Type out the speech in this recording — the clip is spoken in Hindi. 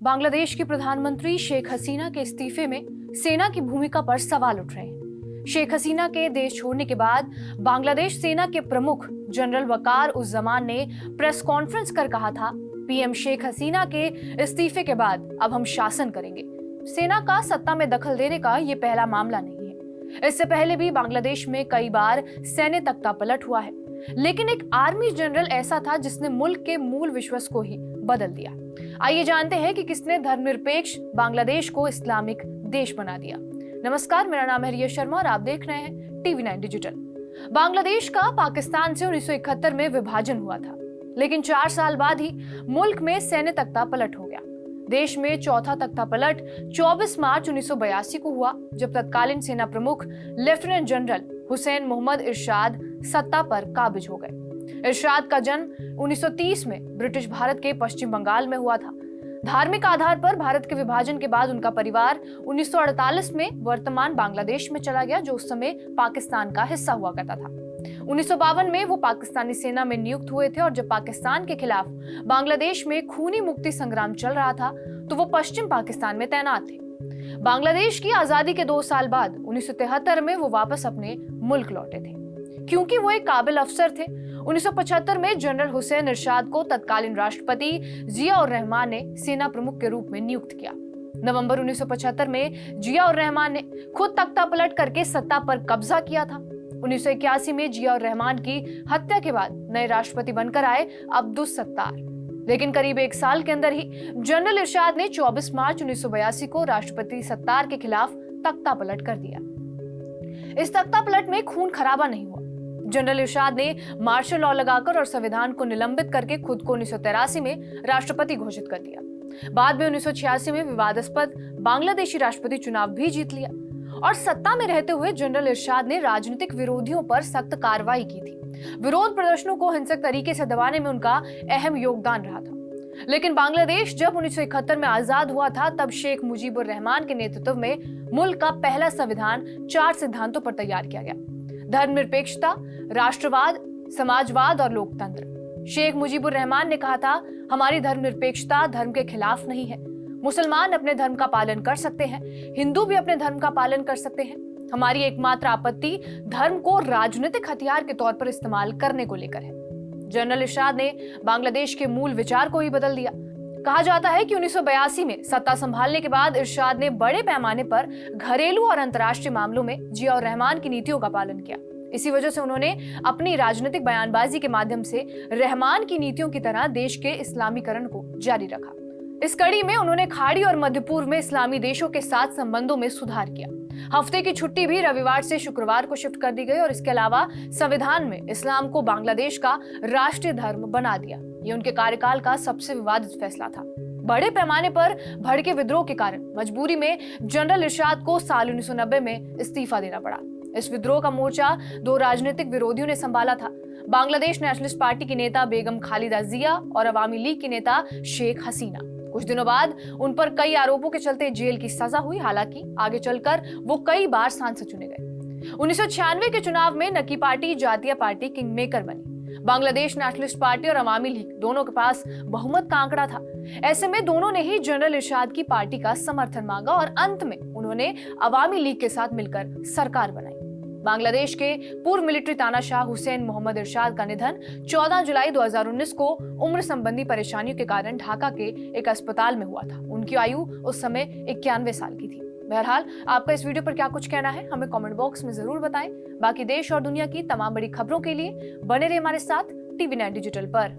बांग्लादेश की प्रधानमंत्री शेख हसीना के इस्तीफे में सेना की भूमिका पर सवाल उठ रहे हैं। शेख हसीना के देश छोड़ने के बाद बांग्लादेश सेना के प्रमुख जनरल वकार उस जमान ने प्रेस कॉन्फ्रेंस कर कहा था, पीएम शेख हसीना के इस्तीफे के बाद अब हम शासन करेंगे। सेना का सत्ता में दखल देने का ये पहला मामला नहीं है। इससे पहले भी बांग्लादेश में कई बार सैन्य तख्तापलट हुआ है, लेकिन एक आर्मी जनरल ऐसा था जिसने मुल्क के मूल विश्वास को ही बदल दिया। आइए जानते हैं कि किसने धर्मनिरपेक्ष बांग्लादेश को इस्लामिक देश बना दिया। नमस्कार, मेरा नाम है रिया शर्मा और आप देख रहे हैं टीवी9 डिजिटल। बांग्लादेश का पाकिस्तान से 1971 में विभाजन हुआ था, लेकिन 4 साल बाद ही मुल्क में सैन्य तख्तापलट हो गया। देश में चौथा तख्तापलट 24 मार्च 1982 को हुआ, जब तत्कालीन सेना प्रमुख लेफ्टिनेंट जनरल हुसैन मोहम्मद इरशाद सत्ता पर काबिज हो गए। इरशाद का जन्म 1930 में ब्रिटिश भारत के पश्चिम बंगाल में हुआ था। धार्मिक आधार पर भारत के विभाजन के बाद उनका परिवार 1948 में वर्तमान बांग्लादेश में चला गया, जो उस समय पाकिस्तान का हिस्सा हुआ करता था। 1952 में वो पाकिस्तानी सेना में नियुक्त हुए थे और जब पाकिस्तान के खिलाफ बांग्लादेश में खूनी मुक्ति संग्राम चल रहा था तो वो पश्चिम पाकिस्तान में तैनात थे। बांग्लादेश की आजादी के 2 साल बाद 1973 में वो वापस अपने मुल्क लौटे थे। क्योंकि वो एक काबिल अफसर थे, 1975 में जनरल हुसैन इरशाद को तत्कालीन राष्ट्रपति जिया उर रहमान ने सेना प्रमुख के रूप में नियुक्त किया। नवंबर 1975 में जिया उर रहमान ने खुद तख्तापलट करके सत्ता पर कब्जा किया था। 1981 में जिया उर रहमान की हत्या के बाद नए राष्ट्रपति बनकर आए अब्दुस सत्तार, लेकिन करीब 1 साल के अंदर ही जनरल इरशाद ने 24 मार्च 1982 को राष्ट्रपति सत्तार के खिलाफ तख्तापलट कर दिया। इस तख्तापलट में खून खराबा नहीं हुआ। जनरल इरशाद ने मार्शल लॉ लगाकर और संविधान को निलंबित करके खुद को 1983 में राष्ट्रपति घोषित कर दिया। बाद में 1986 में विवादास्पद बांग्लादेशी राष्ट्रपति चुनाव भी जीत लिया और सत्ता में रहते हुए जनरल इरशाद ने राजनीतिक विरोधियों पर सख्त कार्रवाई की थी। विरोध प्रदर्शनों को हिंसक तरीके से दबाने में उनका अहम योगदान रहा था। लेकिन बांग्लादेश जब 1971 में आजाद हुआ था, तब शेख मुजीबुर रहमान के नेतृत्व में मुल्क का पहला संविधान 4 सिद्धांतों पर तैयार किया गया: धर्मनिरपेक्षता, राष्ट्रवाद, समाजवाद और लोकतंत्र। शेख मुजीबुर रहमान ने कहा था, हमारी धर्मनिरपेक्षता धर्म के खिलाफ नहीं है। मुसलमान अपने धर्म का पालन कर सकते हैं, हिंदू भी अपने धर्म का पालन कर सकते हैं। हमारी एकमात्र आपत्ति धर्म को राजनीतिक हथियार के तौर पर इस्तेमाल करने को लेकर है। जनरल इरशाद ने बांग्लादेश के मूल विचार को ही बदल दिया। कहा जाता है कि 1982 में सत्ता संभालने के बाद इरशाद ने बड़े पैमाने पर घरेलू और अंतर्राष्ट्रीय मामलों में जिया उर रहमान की नीतियों का पालन किया। इसी वजह से उन्होंने अपनी राजनीतिक बयानबाजी के माध्यम से रहमान की नीतियों की तरह देश के इस्लामीकरण को जारी रखा। इस कड़ी में उन्होंने खाड़ी और मध्य पूर्व में इस्लामी देशों के साथ संबंधों में सुधार किया। हफ्ते की छुट्टी भी रविवार से शुक्रवार को शिफ्ट कर दी गई और इसके अलावा संविधान में इस्लाम को बांग्लादेश का राष्ट्रीय धर्म बना दिया। ये उनके कार्यकाल का सबसे विवादित फैसला था। बड़े पैमाने पर भड़के विद्रोह के कारण मजबूरी में जनरल इरशाद को साल 1990 में इस्तीफा देना पड़ा। इस विद्रोह का मोर्चा 2 राजनीतिक विरोधियों ने संभाला था: बांग्लादेश नेशनलिस्ट पार्टी की नेता बेगम खालिदा जिया और अवामी लीग की नेता शेख हसीना। कुछ दिनों बाद उन पर कई आरोपों के चलते जेल की सजा हुई। हालांकि आगे चलकर वो कई बार सांसद चुने गए। 1996 के चुनाव में नकी पार्टी जातीय पार्टी किंग मेकर बनी। बांग्लादेश नेशनलिस्ट पार्टी और अवामी लीग दोनों के पास बहुमत का आंकड़ा था। ऐसे में दोनों ने ही जनरल इरशाद की पार्टी का समर्थन मांगा और अंत में उन्होंने अवामी लीग के साथ मिलकर सरकार बनाई। बांग्लादेश के पूर्व मिलिट्री तानाशाह हुसैन मोहम्मद इरशाद का निधन 14 जुलाई 2019 को उम्र संबंधी परेशानियों के कारण ढाका के एक अस्पताल में हुआ था। उनकी आयु उस समय 91 साल की थी। बहरहाल, आपका इस वीडियो पर क्या कुछ कहना है, हमें कमेंट बॉक्स में जरूर बताएं। बाकी देश और दुनिया की तमाम बड़ी खबरों के लिए बने रहिए हमारे साथ टीवी9 डिजिटल पर।